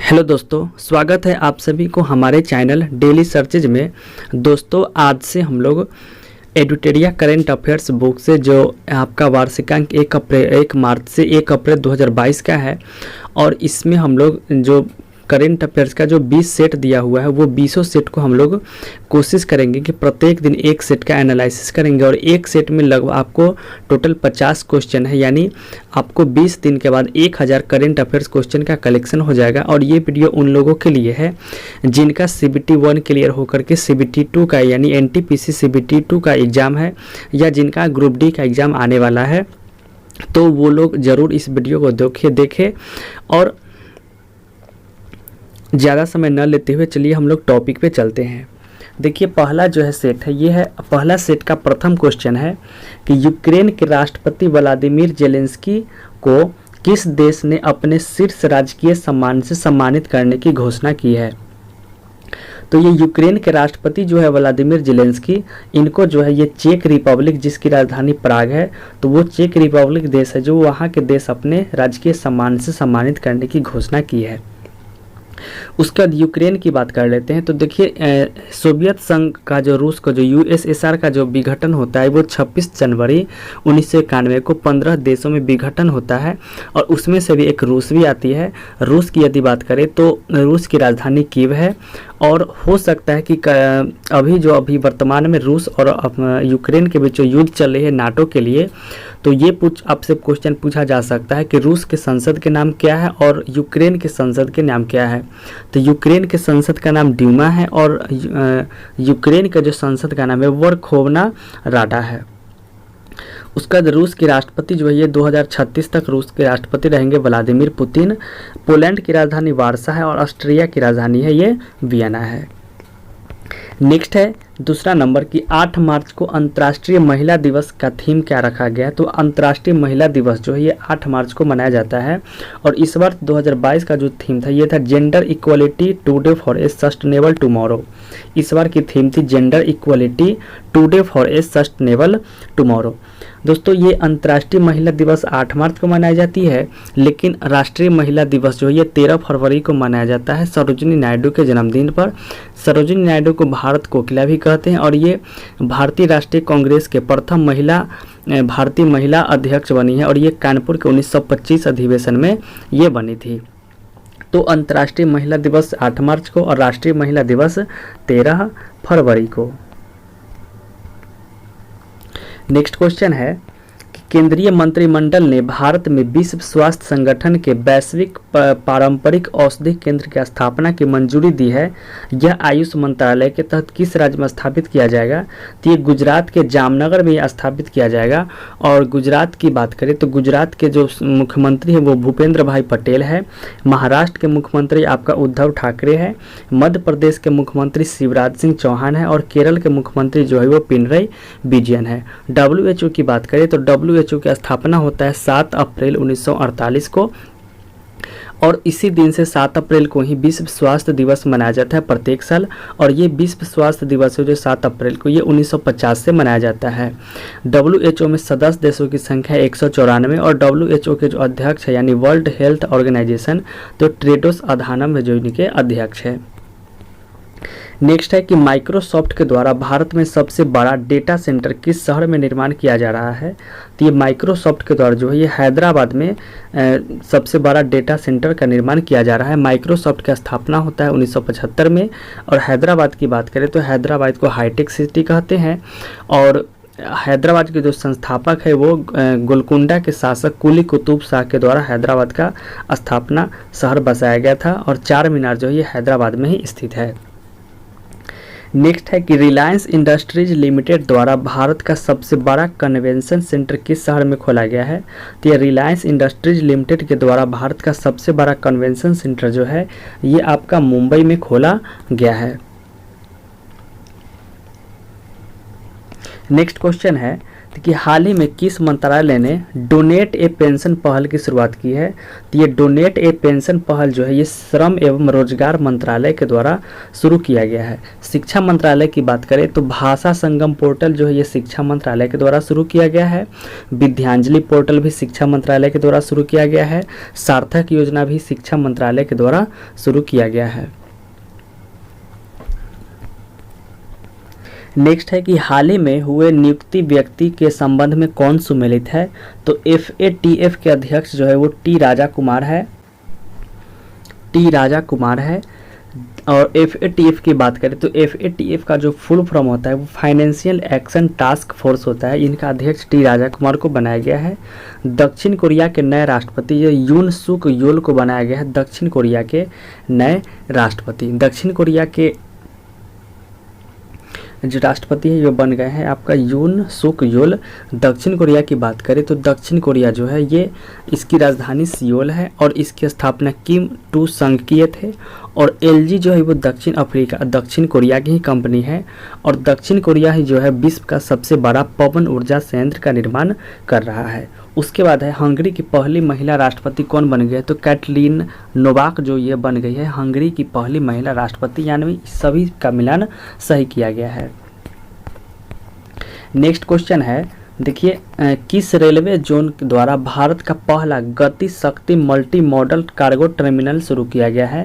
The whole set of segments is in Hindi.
हेलो दोस्तों, स्वागत है आप सभी को हमारे चैनल डेली सर्चेज में। दोस्तों, आज से हम लोग एडुटेरिया करेंट अफेयर्स बुक से जो आपका वार्षिकांक 1 मार्च से 1 अप्रैल 2022 का है, और इसमें हम लोग जो करेंट अफेयर्स का जो 20 सेट दिया हुआ है वो 20 सेट को हम लोग कोशिश करेंगे कि प्रत्येक दिन एक सेट का एनालिसिस करेंगे। और एक सेट में लगभग आपको टोटल 50 क्वेश्चन है, यानी आपको 20 दिन के बाद 1000 करेंट अफेयर्स क्वेश्चन का कलेक्शन हो जाएगा। और ये वीडियो उन लोगों के लिए है जिनका CBT 1 क्लियर होकर के CBT 2 का यानी NTPC CBT 2 का एग्ज़ाम है, या जिनका ग्रुप D का एग्ज़ाम आने वाला है, तो वो लोग ज़रूर इस वीडियो को देखें। और ज़्यादा समय न लेते हुए चलिए हम लोग टॉपिक पे चलते हैं। देखिए, पहला जो है सेट है, ये है पहला सेट का प्रथम क्वेश्चन है कि यूक्रेन के राष्ट्रपति व्लादिमीर जेलेंस्की को किस देश ने अपने शीर्ष राजकीय सम्मान से सम्मानित करने की घोषणा की है। तो ये यूक्रेन के राष्ट्रपति जो है व्लादिमीर जेलेंस्की, इनको जो है ये चेक रिपब्लिक, जिसकी राजधानी प्राग है, तो वो चेक रिपब्लिक देश है जो वहाँ के देश अपने राजकीय सम्मान से सम्मानित करने की घोषणा की है। उसके बाद यूक्रेन की बात कर लेते हैं। तो देखिए, सोवियत संघ का जो रूस का जो USSR का जो विघटन होता है वो 26 जनवरी 1991 को 15 देशों में विघटन होता है, और उसमें से भी एक रूस भी आती है। रूस की यदि बात करें तो रूस की राजधानी कीव है, और हो सकता है कि अभी वर्तमान में रूस और यूक्रेन के बीच जो युद्ध चल रही है नाटो के लिए, तो ये आपसे क्वेश्चन पूछा जा सकता है कि रूस के संसद के नाम क्या है और यूक्रेन के संसद के नाम क्या है। तो यूक्रेन के संसद का नाम ड्यूमा है, और यूक्रेन का जो संसद का नाम है वर्खोवना राडा है। उसका रूस के राष्ट्रपति जो है ये 2036 तक रूस के राष्ट्रपति रहेंगे व्लादिमीर पुतिन। पोलैंड की राजधानी वार्सा है, और ऑस्ट्रिया की राजधानी है ये वियना है। नेक्स्ट है दूसरा नंबर की 8 मार्च को अंतर्राष्ट्रीय महिला दिवस का थीम क्या रखा गया है। तो अंतर्राष्ट्रीय महिला दिवस जो है ये 8 मार्च को मनाया जाता है, और इस वर्ष 2022 का जो थीम था ये था gender equality today for a sustainable tomorrow. इस बार की थीम थी gender equality today for a sustainable tomorrow. दोस्तों, ये अंतर्राष्ट्रीय महिला दिवस 8 मार्च को मनाई जाती है, लेकिन राष्ट्रीय महिला दिवस जो है ये 13 फरवरी को मनाया जाता है सरोजिनी नायडू के जन्मदिन पर। सरोजिनी नायडू को भारत कोकिला भी कहते हैं, और ये भारतीय राष्ट्रीय कांग्रेस के प्रथम भारतीय महिला अध्यक्ष बनी है, और ये कानपुर के 1925 अधिवेशन में ये बनी थी। तो अंतर्राष्ट्रीय महिला दिवस 8 मार्च को और राष्ट्रीय महिला दिवस 13 फरवरी को। नेक्स्ट क्वेश्चन है कि केंद्रीय मंत्रिमंडल ने भारत में विश्व स्वास्थ्य संगठन के वैश्विक पारंपरिक औषधि केंद्र की स्थापना की मंजूरी दी है। यह आयुष मंत्रालय के तहत किस राज्य में स्थापित किया जाएगा। तो ये गुजरात के जामनगर में स्थापित किया जाएगा। और गुजरात की बात करें तो गुजरात के जो मुख्यमंत्री है वो भूपेंद्र भाई पटेल है। महाराष्ट्र के मुख्यमंत्री आपका उद्धव ठाकरे है। मध्य प्रदेश के मुख्यमंत्री शिवराज सिंह चौहान है, और केरल के मुख्यमंत्री जो है वो पिनरई विजयन है। WHO की बात करें तो WHO की स्थापना होता है 7 अप्रैल 1948 को, और इसी दिन से 7 अप्रैल को ही विश्व स्वास्थ्य दिवस मनाया जाता है प्रत्येक साल। और ये विश्व स्वास्थ्य दिवस है जो 7 अप्रैल को ये 1950 से मनाया जाता है। WHO में सदस्य देशों की संख्या 194, और WHO के जो अध्यक्ष है यानी वर्ल्ड हेल्थ ऑर्गेनाइजेशन, तो टेड्रोस अधानम है जो इनके अध्यक्ष है। नेक्स्ट है कि माइक्रोसॉफ्ट के द्वारा भारत में सबसे बड़ा डेटा सेंटर किस शहर में निर्माण किया जा रहा है। तो ये माइक्रोसॉफ्ट के द्वारा जो है ये हैदराबाद में सबसे बड़ा डेटा सेंटर का निर्माण किया जा रहा है। माइक्रोसॉफ्ट का स्थापना होता है 1975 में, और हैदराबाद की बात करें तो हैदराबाद को हाईटेक सिटी कहते हैं। और हैदराबाद के जो संस्थापक है वो गोलकुंडा के शासक कुली कुतुब शाह के द्वारा हैदराबाद का स्थापना शहर बसाया गया था, और 4 मीनार जो है ये हैदराबाद में ही स्थित है। नेक्स्ट है कि रिलायंस इंडस्ट्रीज लिमिटेड द्वारा भारत का सबसे बड़ा कन्वेंशन सेंटर किस शहर में खोला गया है। तो ये रिलायंस इंडस्ट्रीज लिमिटेड के द्वारा भारत का सबसे बड़ा कन्वेंशन सेंटर जो है ये आपका मुंबई में खोला गया है। नेक्स्ट क्वेश्चन है कि हाल ही में किस मंत्रालय ने डोनेट ए पेंशन पहल की शुरुआत की है? तो ये डोनेट ए पेंशन पहल जो है ये श्रम एवं रोजगार मंत्रालय के द्वारा शुरू किया गया है। शिक्षा मंत्रालय की बात करें तो भाषा संगम पोर्टल जो है ये शिक्षा मंत्रालय के द्वारा शुरू किया गया है। विद्यांजलि पोर्टल भी शिक्षा मंत्रालय के द्वारा शुरू किया गया है। सार्थक योजना भी शिक्षा मंत्रालय के द्वारा शुरू किया गया है। नेक्स्ट है कि हाल ही में हुए नियुक्ति व्यक्ति के संबंध में कौन सुमेलित है? तो FATF के अध्यक्ष जो है वो टी राजा कुमार है। और FATF की बात करें तो FATF का जो फुल फॉर्म होता है वो फाइनेंशियल एक्शन टास्क फोर्स होता है। इनका अध्यक्ष टी राजा कुमार को बनाया गया है। दक्षिण कोरिया के नए राष्ट्रपति यून सुक योल को बनाया गया है दक्षिण कोरिया के नए राष्ट्रपति। दक्षिण कोरिया के जो राष्ट्रपति है वो बन गए हैं आपका यून सुक योल। दक्षिण कोरिया की बात करें तो दक्षिण कोरिया जो है ये इसकी राजधानी सियोल है और इसकी स्थापना किम टू संग किए थे। और LG जो है वो दक्षिण कोरिया की ही कंपनी है और दक्षिण कोरिया ही जो है विश्व का सबसे बड़ा पवन ऊर्जा संयंत्र का निर्माण कर रहा है। उसके बाद है हंगरी की पहली महिला राष्ट्रपति कौन बन गई? तो कैटलीन नोवाक जो ये बन गई है हंगरी की पहली महिला राष्ट्रपति, यानी सभी का मिलान सही किया गया है। नेक्स्ट क्वेश्चन है, देखिए किस रेलवे जोन द्वारा भारत का पहला गति शक्ति मल्टी मॉडल कार्गो टर्मिनल शुरू किया गया है?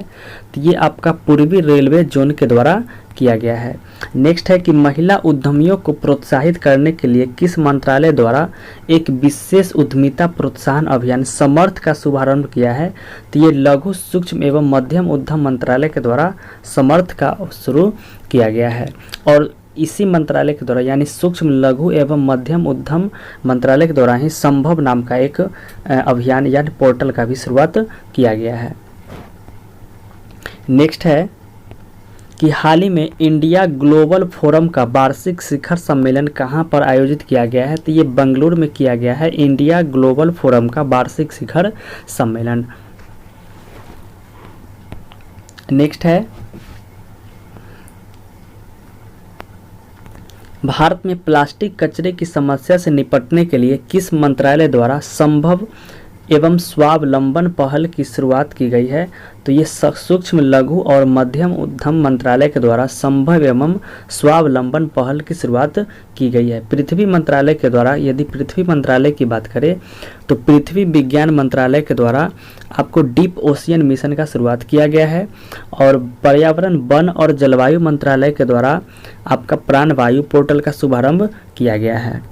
तो ये आपका पूर्वी रेलवे जोन के द्वारा किया गया है। नेक्स्ट है कि महिला उद्यमियों को प्रोत्साहित करने के लिए किस मंत्रालय द्वारा एक विशेष उद्यमिता प्रोत्साहन अभियान समर्थ का शुभारंभ किया है? तो ये लघु सूक्ष्म एवं मध्यम उद्यम मंत्रालय के द्वारा समर्थ का शुरू किया गया है। और इसी मंत्रालय के द्वारा यानी सूक्ष्म लघु एवं मध्यम उद्यम मंत्रालय के द्वारा ही संभव नाम का एक अभियान यानी पोर्टल का भी शुरुआत किया गया है। नेक्स्ट है कि हाल ही में इंडिया ग्लोबल फोरम का वार्षिक शिखर सम्मेलन कहां पर आयोजित किया गया है? तो ये बेंगलुरु में किया गया है इंडिया ग्लोबल फोरम का वार्षिक शिखर सम्मेलन। नेक्स्ट है भारत में प्लास्टिक कचरे की समस्या से निपटने के लिए किस मंत्रालय द्वारा संभव एवं स्वावलंबन पहल की शुरुआत की गई है? तो ये सूक्ष्म लघु और मध्यम उद्यम मंत्रालय के द्वारा संभव एवं स्वावलंबन पहल की शुरुआत की गई है। पृथ्वी मंत्रालय के द्वारा, यदि पृथ्वी मंत्रालय की बात करें तो पृथ्वी विज्ञान मंत्रालय के द्वारा आपको डीप ओशियन मिशन का शुरुआत किया गया है। और पर्यावरण वन और जलवायु मंत्रालय के द्वारा आपका प्राणवायु पोर्टल का शुभारंभ किया गया है।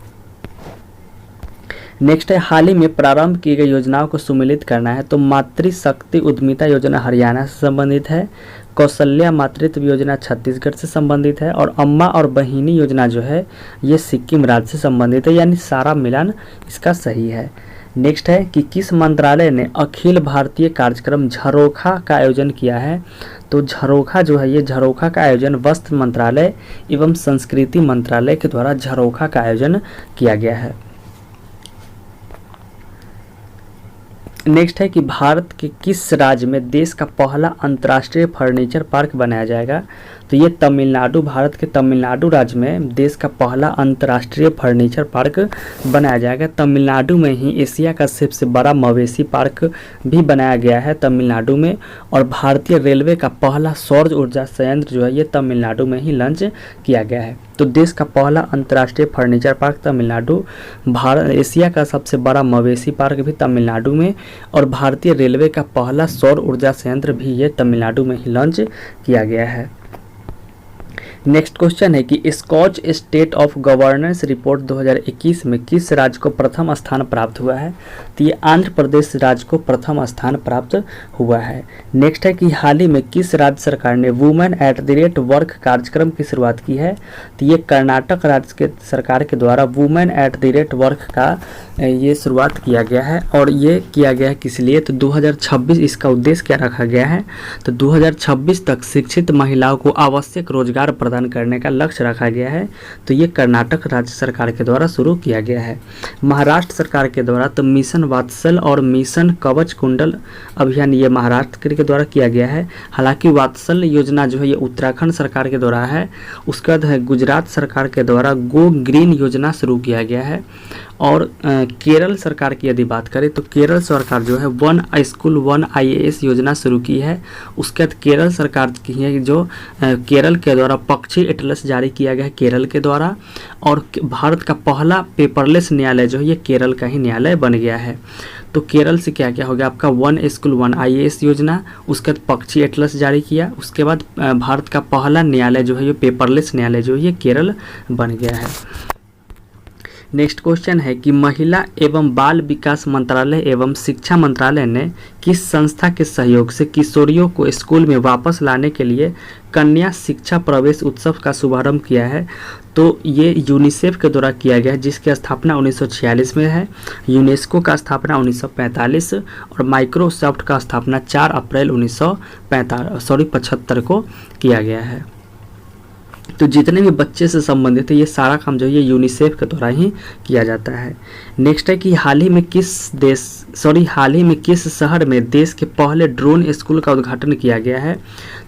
नेक्स्ट है हाल ही में प्रारंभ की गई योजनाओं को सुमेलित करना है। तो मातृशक्ति उद्यमिता योजना हरियाणा से संबंधित है। कौशल्या मातृत्व योजना छत्तीसगढ़ से संबंधित है। और अम्मा और बहिनी योजना जो है ये सिक्किम राज्य से संबंधित है, यानी सारा मिलान इसका सही है। नेक्स्ट है कि किस मंत्रालय ने अखिल भारतीय कार्यक्रम झरोखा का आयोजन किया है? तो झरोखा जो है ये झरोखा का आयोजन वस्त्र मंत्रालय एवं संस्कृति मंत्रालय के द्वारा झरोखा का आयोजन किया गया है। नेक्स्ट है कि भारत के किस राज्य में देश का पहला अंतर्राष्ट्रीय फर्नीचर पार्क बनाया जाएगा? तो ये तमिलनाडु, भारत के तमिलनाडु राज्य में देश का पहला अंतर्राष्ट्रीय फर्नीचर पार्क बनाया जाएगा। तमिलनाडु में ही एशिया का सबसे बड़ा मवेशी पार्क भी बनाया गया है तमिलनाडु में। और भारतीय रेलवे का पहला सौर ऊर्जा संयंत्र जो है ये तमिलनाडु में ही लॉन्च किया गया है। तो देश का पहला अंतर्राष्ट्रीय furniture park Tamil Nadu, Bharat Asia का सबसे बड़ा मवेशी पार्क भी तमिलनाडु में, और भारतीय रेलवे का पहला सौर ऊर्जा संयंत्र भी ये तमिलनाडु में ही लॉन्च किया गया है। नेक्स्ट क्वेश्चन है कि Skoch state of governance report 2021 में किस राज्य को प्रथम स्थान प्राप्त हुआ है? तो ये आंध्र प्रदेश राज्य को प्रथम स्थान प्राप्त हुआ है। नेक्स्ट है कि हाल ही में किस राज्य सरकार ने women at the rate work कार्यक्रम की शुरुआत की है? तो ये कर्नाटक राज्य के सरकार के द्वारा women at the rate work का ये शुरुआत किया गया है। और ये किया गया है किस लिए? तो 2026 इसका उद्देश्य क्या रखा गया है? तो 2026 तक शिक्षित महिलाओं को आवश्यक रोजगार प्रदान प्रदान करने का लक्ष्य रखा गया है, तो ये कर्नाटक राज्य सरकार के द्वारा शुरू किया गया है। महाराष्ट्र सरकार के द्वारा तो मिशन वात्सल और मिशन कवच कुंडल अभियान ये महाराष्ट्र के द्वारा किया गया है। हालांकि वात्सल योजना जो है ये उत्तराखंड सरकार के द्वारा है। उसके बाद है गुजरात सरकार के द्वारा गो ग्रीन योजना शुरू किया गया है। और केरल सरकार की यदि बात करें तो केरल सरकार जो है वन स्कूल वन IAS योजना शुरू की है। उसके बाद केरल सरकार की है जो केरल के द्वारा पक्षी एटलस जारी किया गया है केरल के द्वारा। और भारत का पहला पेपरलेस न्यायालय जो है ये केरल का ही न्यायालय बन गया है। तो केरल से क्या क्या हो गया आपका वन स्कूल वन IAS योजना, उसके बाद पक्षी एटलस जारी किया। उसके बाद भारत का पहला न्यायालय जो है ये पेपरलेस न्यायालय जो है ये केरल बन गया है। नेक्स्ट क्वेश्चन है कि महिला एवं बाल विकास मंत्रालय एवं शिक्षा मंत्रालय ने किस संस्था के सहयोग से किशोरियों को स्कूल में वापस लाने के लिए कन्या शिक्षा प्रवेश उत्सव का शुभारंभ किया है? तो ये यूनिसेफ के द्वारा किया गया है, जिसकी स्थापना 1946 में है। यूनेस्को का स्थापना 1945 और माइक्रोसॉफ्ट का स्थापना 4 अप्रैल 1975 को किया गया है। तो जितने भी बच्चे से संबंधित है ये सारा काम जो है ये यूनिसेफ के द्वारा ही किया जाता है। नेक्स्ट है कि हाल ही में किस शहर में देश के पहले ड्रोन स्कूल का उद्घाटन किया गया है?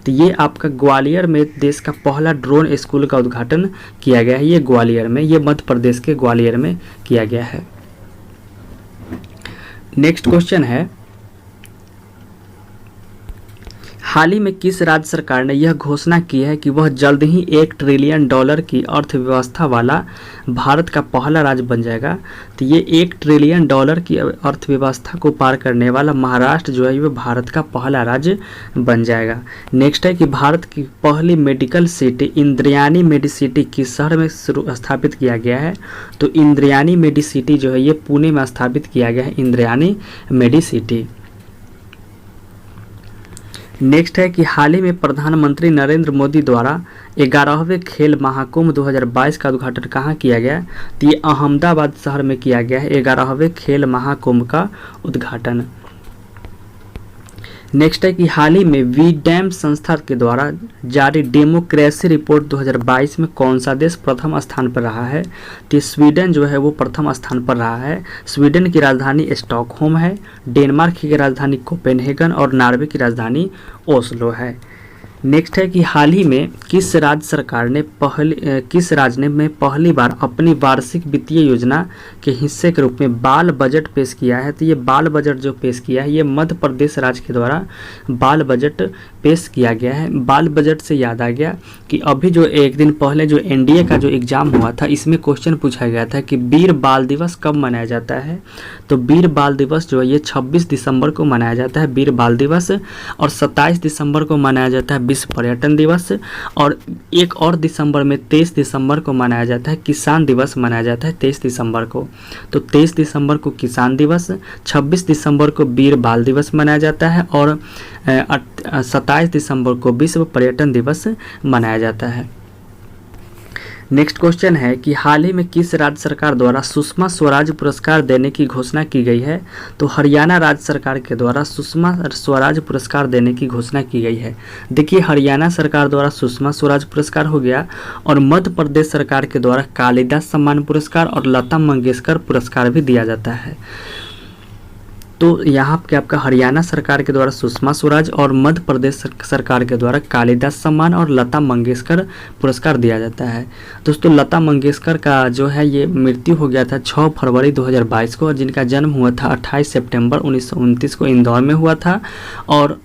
तो ये आपका ग्वालियर में देश का पहला ड्रोन स्कूल का उद्घाटन किया गया है। ये ग्वालियर में, ये मध्य प्रदेश के ग्वालियर में किया गया है। नेक्स्ट क्वेश्चन है हाल ही में किस राज्य सरकार ने यह घोषणा की है कि वह जल्द ही $1 ट्रिलियन की अर्थव्यवस्था वाला भारत का पहला राज्य बन जाएगा? तो ये $1 ट्रिलियन की अर्थव्यवस्था को पार करने वाला महाराष्ट्र जो है वह भारत का पहला राज्य बन जाएगा। नेक्स्ट है कि भारत की पहली मेडिकल सिटी इंद्रायणी मेडिसिटी किस शहर में स्थापित किया गया है? तो इंद्रायणी मेडिसिटी जो है ये पुणे में स्थापित किया गया है, इंद्रायणी मेडिसिटी। नेक्स्ट है कि हाल ही में प्रधानमंत्री नरेंद्र मोदी द्वारा 11वें खेल महाकुंभ 2022 का उद्घाटन कहाँ किया गया? तो ये अहमदाबाद शहर में किया गया है 11वें खेल महाकुंभ का उद्घाटन। नेक्स्ट है कि हाल ही में वीडैम संस्था के द्वारा जारी डेमोक्रेसी रिपोर्ट 2022 में कौन सा देश प्रथम स्थान पर रहा है? तो स्वीडन जो है वो प्रथम स्थान पर रहा है। स्वीडन की राजधानी स्टॉकहोम है, डेनमार्क की राजधानी कोपेनहेगन और नॉर्वे की राजधानी ओस्लो है। नेक्स्ट है कि हाल ही में किस राज्य सरकार ने पहली बार अपनी वार्षिक वित्तीय योजना के हिस्से के रूप में बाल बजट पेश किया है? तो ये बाल बजट जो पेश किया है ये मध्य प्रदेश राज्य के द्वारा बाल बजट पेश किया गया है। बाल बजट से याद आ गया कि अभी जो एक दिन पहले जो NDA का जो एग्ज़ाम हुआ था इसमें क्वेश्चन पूछा गया था कि वीर बाल दिवस कब मनाया जाता है? तो वीर बाल दिवस जो है ये 26 दिसंबर को मनाया जाता है वीर बाल दिवस, और 27 दिसंबर को मनाया जाता है विश्व पर्यटन दिवस, और 1 और दिसंबर में 23 दिसंबर को मनाया जाता है किसान दिवस मनाया जाता है 23 दिसंबर को। तो 23 दिसंबर को किसान दिवस, 26 दिसंबर को वीर बाल दिवस मनाया जाता है और 27 दिसंबर को विश्व पर्यटन दिवस मनाया जाता है। नेक्स्ट क्वेश्चन है कि हाल ही में किस राज्य सरकार द्वारा सुषमा स्वराज पुरस्कार देने की घोषणा की गई है? तो हरियाणा राज्य सरकार के द्वारा सुषमा स्वराज पुरस्कार देने की घोषणा की गई है। देखिए हरियाणा सरकार द्वारा सुषमा स्वराज पुरस्कार हो गया, और मध्य प्रदेश सरकार के द्वारा कालिदास सम्मान पुरस्कार और लता मंगेशकर पुरस्कार भी दिया जाता है। तो यहाँ पे आपका हरियाणा सरकार के द्वारा सुषमा स्वराज और मध्य प्रदेश सरकार के द्वारा कालिदास सम्मान और लता मंगेशकर पुरस्कार दिया जाता है। दोस्तों लता मंगेशकर का जो है ये मृत्यु हो गया था 6 फरवरी 2022 को, और जिनका जन्म हुआ था 28 सितंबर 1929 को इंदौर में हुआ था। और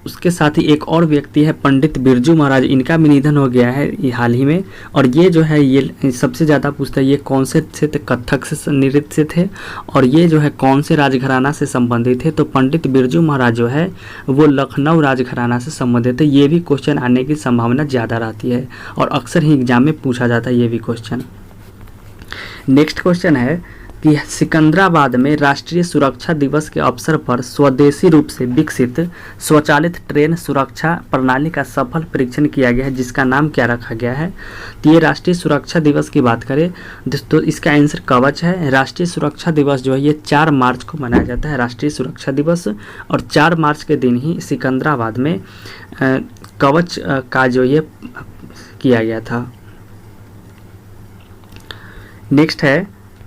उसके साथ ही एक और व्यक्ति है पंडित बिरजू महाराज, इनका भी निधन हो गया है हाल ही में। और ये जो है ये सबसे ज़्यादा पूछता है ये कौन से थे? कथक से नृत्य थे, और ये जो है कौन से राजघराना से संबंधित है? तो पंडित बिरजू महाराज जो है वो लखनऊ राजघराना से संबंधित है। ये भी क्वेश्चन आने की संभावना ज़्यादा रहती है और अक्सर ही एग्जाम में पूछा जाता है ये भी क्वेश्चन। नेक्स्ट क्वेश्चन है कि सिकंदराबाद में राष्ट्रीय सुरक्षा दिवस के अवसर पर स्वदेशी रूप से विकसित स्वचालित ट्रेन सुरक्षा प्रणाली का सफल परीक्षण किया गया है, जिसका नाम क्या रखा गया है? तो ये राष्ट्रीय सुरक्षा दिवस की बात करें दोस्तों इसका आंसर कवच है। राष्ट्रीय सुरक्षा दिवस जो है ये 4 मार्च को मनाया जाता है राष्ट्रीय सुरक्षा दिवस, और 4 मार्च के दिन ही सिकंदराबाद में कवच का जो ये किया गया था। नेक्स्ट है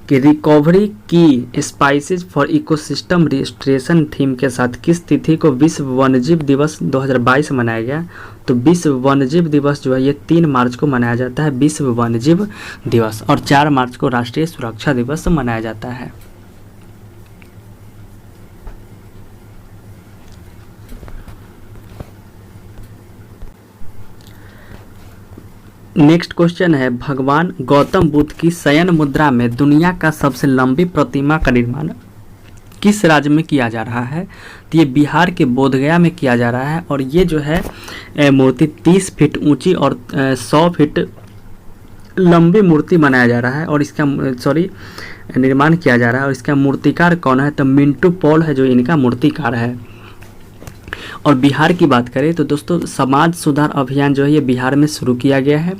कि रिकवरी की spices for ecosystem restoration theme के साथ किस तिथि को विश्व वन्यजीव दिवस 2022 मनाया गया? तो विश्व वन्यजीव दिवस जो है ये 3 मार्च को मनाया जाता है, विश्व वन्यजीव दिवस, और 4 मार्च को राष्ट्रीय सुरक्षा दिवस मनाया जाता है। नेक्स्ट क्वेश्चन है, भगवान गौतम बुद्ध की शयन मुद्रा में दुनिया का सबसे लंबी प्रतिमा का निर्माण किस राज्य में किया जा रहा है? तो ये बिहार के बोधगया में किया जा रहा है, और ये जो है मूर्ति 30 फीट ऊंची और 100 फीट लंबी मूर्ति बनाया जा रहा है, और इसका निर्माण किया जा रहा है। और इसका मूर्तिकार कौन है? तो मिंटू पॉल है जो इनका मूर्तिकार है। और बिहार की बात करें तो दोस्तों समाज सुधार अभियान जो है ये बिहार में शुरू किया गया है,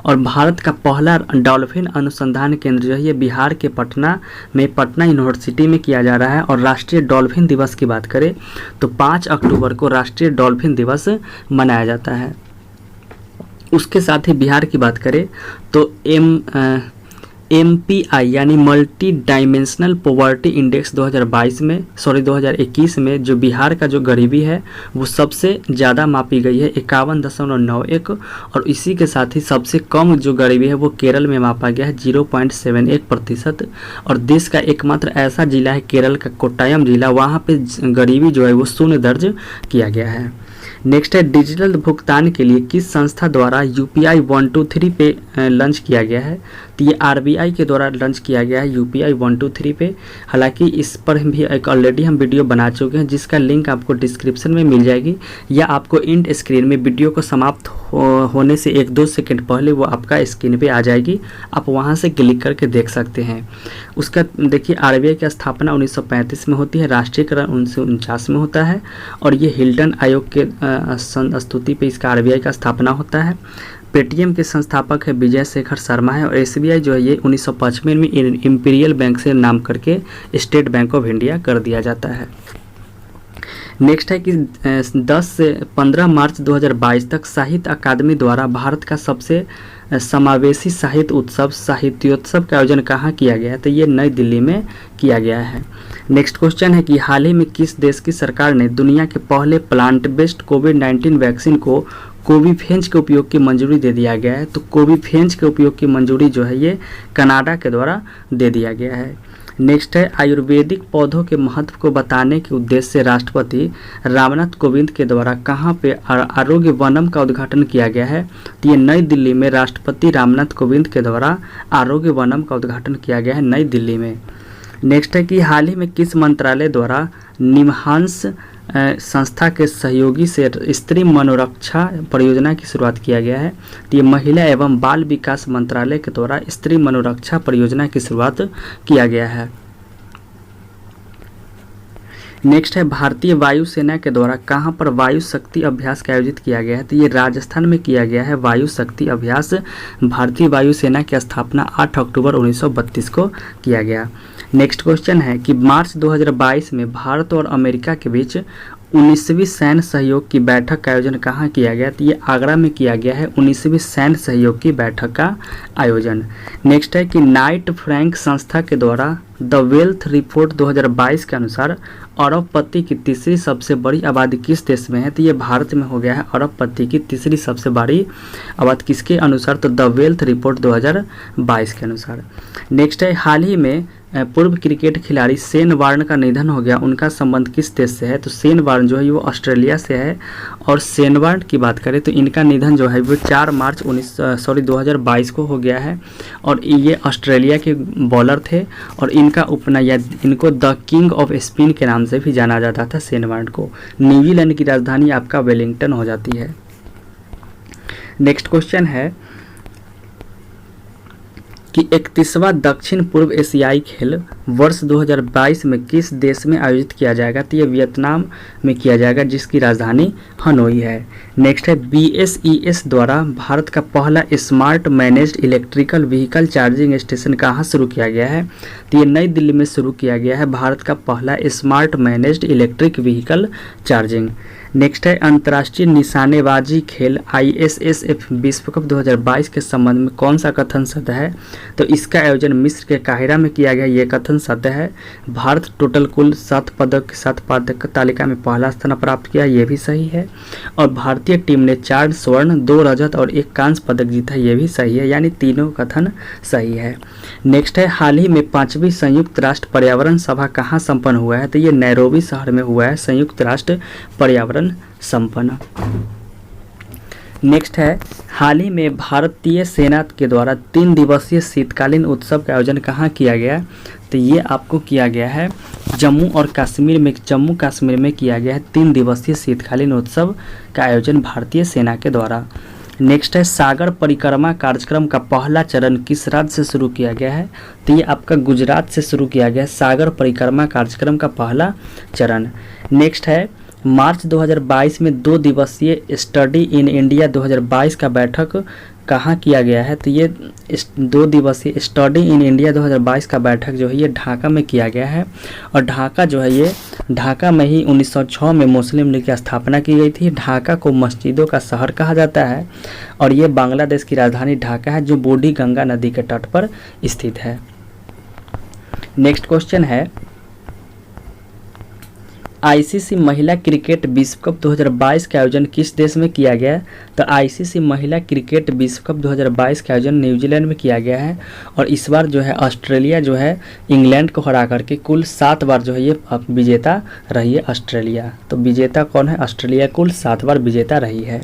और भारत का पहला डॉल्फिन अनुसंधान केंद्र जो है ये बिहार के पटना यूनिवर्सिटी में किया जा रहा है। और राष्ट्रीय डॉल्फिन दिवस की बात करें तो 5 अक्टूबर को राष्ट्रीय डॉल्फिन दिवस मनाया जाता है। उसके साथ ही बिहार की बात करें तो MPI यानी मल्टी डायमेंशनल पॉवर्टी इंडेक्स 2021 में जो बिहार का जो गरीबी है वो सबसे ज़्यादा मापी गई है 51.91, और इसी के साथ ही सबसे कम जो गरीबी है वो केरल में मापा गया है 0.71%। और देश का एकमात्र ऐसा जिला है केरल का कोट्टायम जिला, वहाँ पे गरीबी जो है वो 0 दर्ज किया गया है। नेक्स्ट है, डिजिटल भुगतान के लिए किस संस्था द्वारा UPI 123 पे लॉन्च किया गया है? तो ये RBI के द्वारा लॉन्च किया गया है UPI 123 पे। हालांकि इस पर भी एक ऑलरेडी हम वीडियो बना चुके हैं जिसका लिंक आपको डिस्क्रिप्शन में मिल जाएगी, या आपको इंड स्क्रीन में वीडियो को समाप्त होने से 1-2 सेकंड पहले वो आपका स्क्रीन पे आ जाएगी, आप वहां से क्लिक करके देख सकते हैं। उसका देखिए RBI की स्थापना 1935 में होती है, राष्ट्रीयकरण 1949 में होता है, और ये हिल्टन आयोग के स्तुति पे इसका RBI का स्थापना होता है। पेटीएम के संस्थापक है विजय शेखर शर्मा है, और SBI जो है ये 1955 में इंपीरियल बैंक से नाम करके स्टेट बैंक ऑफ इंडिया कर दिया जाता है। नेक्स्ट है कि 10 से 15 मार्च 2022 तक साहित्य अकादमी द्वारा भारत का सबसे समावेशी साहित्य उत्सव साहित्योत्सव का आयोजन कहाँ किया गया है? तो ये नई दिल्ली में किया गया है। नेक्स्ट क्वेश्चन है कि हाल ही में किस देश की सरकार ने दुनिया के पहले प्लांट बेस्ड कोविड-19 वैक्सीन को कोविफेंज के उपयोग की मंजूरी दे दिया गया है? तो कोविफेंज के उपयोग की मंजूरी जो है ये कनाडा के द्वारा दे दिया गया है। नेक्स्ट है, आयुर्वेदिक पौधों के महत्व को बताने के उद्देश्य से राष्ट्रपति रामनाथ कोविंद के द्वारा कहाँ पे आरोग्य वनम का उद्घाटन किया गया है? तो ये नई दिल्ली में राष्ट्रपति रामनाथ कोविंद के द्वारा आरोग्य वनम का उद्घाटन किया गया है नई दिल्ली में। नेक्स्ट है कि हाल ही में किस मंत्रालय द्वारा निमहांस संस्था के सहयोगी से स्त्री मनोरक्षा परियोजना की शुरुआत किया गया है? तो ये महिला एवं बाल विकास मंत्रालय के द्वारा स्त्री मनोरक्षा परियोजना की शुरुआत किया गया है। नेक्स्ट है, भारतीय वायुसेना के द्वारा कहाँ पर वायु शक्ति अभ्यास का आयोजित किया गया है? तो ये राजस्थान में किया गया है वायु शक्ति अभ्यास। भारतीय वायुसेना की स्थापना 8 अक्टूबर 1932 को किया गया। नेक्स्ट क्वेश्चन है कि मार्च 2022 में भारत और अमेरिका के बीच 19वीं सैन्य सहयोग की बैठक का आयोजन कहाँ किया गया? तो ये आगरा में किया गया है 19वीं सैन्य सहयोग की बैठक का आयोजन। नेक्स्ट है कि नाइट फ्रैंक संस्था के द्वारा द वेल्थ रिपोर्ट 2022 के अनुसार अरबपति की तीसरी सबसे बड़ी आबादी किस देश में है? तो ये भारत में हो गया है अरबपति की तीसरी सबसे बड़ी आबादी किसके अनुसार? तो द वेल्थ रिपोर्ट 2022 के अनुसार। नेक्स्ट है, हाल ही में पूर्व क्रिकेट खिलाड़ी शेन वार्न का निधन हो गया, उनका संबंध किस देश से है? तो शेन वार्न जो है वो ऑस्ट्रेलिया से है, और शेन वार्न की बात करें तो इनका निधन जो है वो 4 मार्च 2022 को हो गया है, और ये ऑस्ट्रेलिया के बॉलर थे, और इनका उपनाम इनको द किंग ऑफ स्पिन के नाम से भी जाना जाता था शेन वार्न को। न्यूजीलैंड की राजधानी आपका वेलिंगटन हो जाती है। नेक्स्ट क्वेश्चन है कि 31वां दक्षिण पूर्व एशियाई खेल वर्ष 2022 में किस देश में आयोजित किया जाएगा? तो ये वियतनाम में किया जाएगा जिसकी राजधानी हनोई है। नेक्स्ट है, BSES द्वारा भारत का पहला smart managed electrical vehicle charging station कहाँ शुरू किया गया है? तो ये नई दिल्ली में शुरू किया गया है भारत का पहला smart managed electric vehicle charging. Next है अंतर्राष्ट्रीय निशानेबाजी खेल ISSF विश्व कप 2022 के संबंध में कौन सा कथन सत्य है? तो इसका आयोजन मिस्र के काहिरा में किया गया, ये कथन सत्य है। भारत टोटल कुल 7 पदक के साथ पदक तालिका में पहला स्थान प्राप्त किया, ये भी सही है। और भारतीय टीम ने 4 स्वर्ण 2 रजत और 1 कांस्य पदक जीता, ये भी सही है, यानी तीनों कथन सही है। नेक्स्ट है हाल ही में 5वीं संयुक्त राष्ट्र पर्यावरण सभा कहाँ संपन्न हुआ है? तो ये नैरोबी शहर में हुआ है संयुक्त राष्ट्र पर्यावरण संपन्न। नेक्स्ट है हाल ही में भारतीय सेना के द्वारा 3 दिवसीय शीतकालीन उत्सव का आयोजन कहाँ किया गया? तो ये आपको किया गया है जम्मू कश्मीर में किया गया है 3 दिवसीय शीतकालीन उत्सव का आयोजन भारतीय सेना के द्वारा। नेक्स्ट है सागर परिक्रमा कार्यक्रम का पहला चरण किस राज्य से शुरू किया गया है? तो ये आपका गुजरात से शुरू किया गया है सागर परिक्रमा कार्यक्रम का पहला चरण। नेक्स्ट है मार्च 2022 में 2 दिवसीय स्टडी इन इंडिया 2022 का बैठक कहाँ किया गया है? तो ये 2 दिवसीय स्टडी इन इंडिया 2022 का बैठक जो है ये ढाका में किया गया है। और ढाका जो है ये ढाका में ही 1906 में मुस्लिम लीग की स्थापना की गई थी। ढाका को मस्जिदों का शहर कहा जाता है और ये बांग्लादेश की राजधानी ढाका है जो बूढ़ी गंगा नदी के तट पर स्थित है। नेक्स्ट क्वेश्चन है ICC महिला क्रिकेट विश्व कप 2022 का आयोजन किस देश में किया गया? तो ICC महिला क्रिकेट विश्व कप 2022 का आयोजन न्यूजीलैंड में किया गया है। और इस बार जो है ऑस्ट्रेलिया जो है इंग्लैंड को हरा करके कुल 7 बार जो है ये विजेता रही है ऑस्ट्रेलिया। तो विजेता कौन है? ऑस्ट्रेलिया कुल 7 बार विजेता रही है।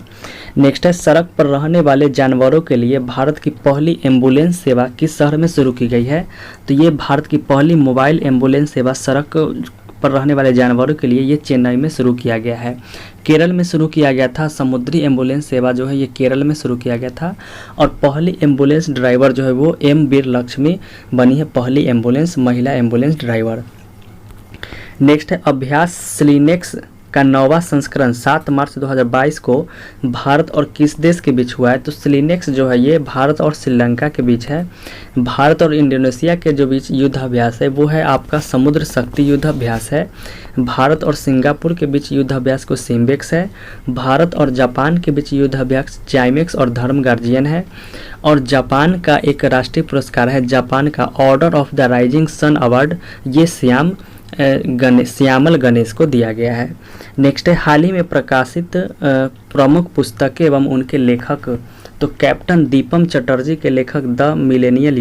नेक्स्ट है सड़क पर रहने वाले जानवरों के लिए भारत की पहली एम्बुलेंस सेवा किस शहर में शुरू की गई है? तो ये भारत की पहली मोबाइल एम्बुलेंस सेवा सड़क पर रहने वाले जानवरों के लिए ये चेन्नई में शुरू किया गया है। केरल में शुरू किया गया था समुद्री एम्बुलेंस सेवा जो है ये केरल में शुरू किया गया था। और पहली एम्बुलेंस ड्राइवर जो है वो M वीर लक्ष्मी बनी है पहली एम्बुलेंस महिला एम्बुलेंस ड्राइवर। नेक्स्ट है अभ्यास स्लिनेक्स का 9वां संस्करण 7 मार्च 2022 को भारत और किस देश के बीच हुआ है? तो स्लिनेक्स जो है ये भारत और श्रीलंका के बीच है। भारत और इंडोनेशिया के जो बीच युद्धाभ्यास है वो है आपका समुद्र शक्ति युद्धाभ्यास है। भारत और सिंगापुर के बीच युद्धाभ्यास को सिम्बेक्स है। भारत और जापान के बीच युद्धाभ्यास चाइमेक्स और धर्म गार्जियन है। और जापान का एक राष्ट्रीय पुरस्कार है जापान का order of the rising sun award, ये श्यामल गणेश को दिया गया है। नेक्स्ट है हाल ही में प्रकाशित प्रमुख पुस्तकें एवं उनके लेखक। तो कैप्टन दीपम चटर्जी के लेखक द मिलेनियल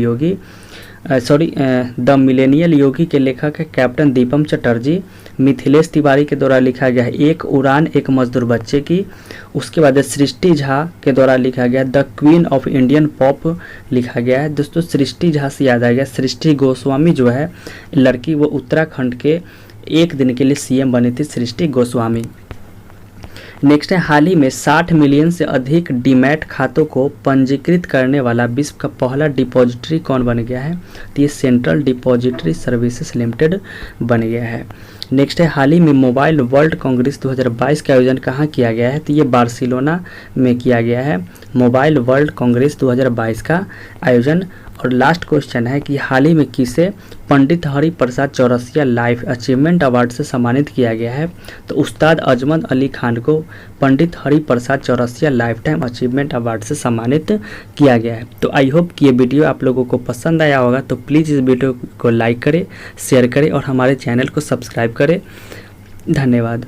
योगी के लेखक है कैप्टन दीपम चटर्जी। मिथिलेश तिवारी के द्वारा लिखा गया है एक उड़ान एक मजदूर बच्चे की। उसके बाद सृष्टि झा के द्वारा लिखा गया the queen of Indian pop लिखा गया है। दोस्तों सृष्टि झा से याद आ गया, सृष्टि गोस्वामी जो है लड़की वो उत्तराखंड के 1 दिन के लिए CM बनी थी सृष्टि गोस्वामी। नेक्स्ट है हाल ही में 60 मिलियन से अधिक डीमैट खातों को पंजीकृत करने वाला विश्व का पहला डिपॉजिटरी कौन बन गया है? तो ये सेंट्रल डिपॉजिटरी सर्विसेज लिमिटेड बन गया है। नेक्स्ट है हाल ही में मोबाइल वर्ल्ड कांग्रेस 2022 का आयोजन कहाँ किया गया है? तो ये बार्सिलोना में किया गया है मोबाइल वर्ल्ड कांग्रेस 2022 का आयोजन। और लास्ट क्वेश्चन है कि हाल ही में किसे पंडित Hari Prasad Chaurasia life achievement award से सम्मानित किया गया है? तो उस्ताद अजमत अली खान को Pandit Hari Prasad Chaurasia lifetime achievement award से सम्मानित किया गया है। तो आई होप कि ये वीडियो आप लोगों को पसंद आया होगा। तो प्लीज़ इस वीडियो को लाइक करें, शेयर करें और हमारे चैनल को सब्सक्राइब करें। धन्यवाद।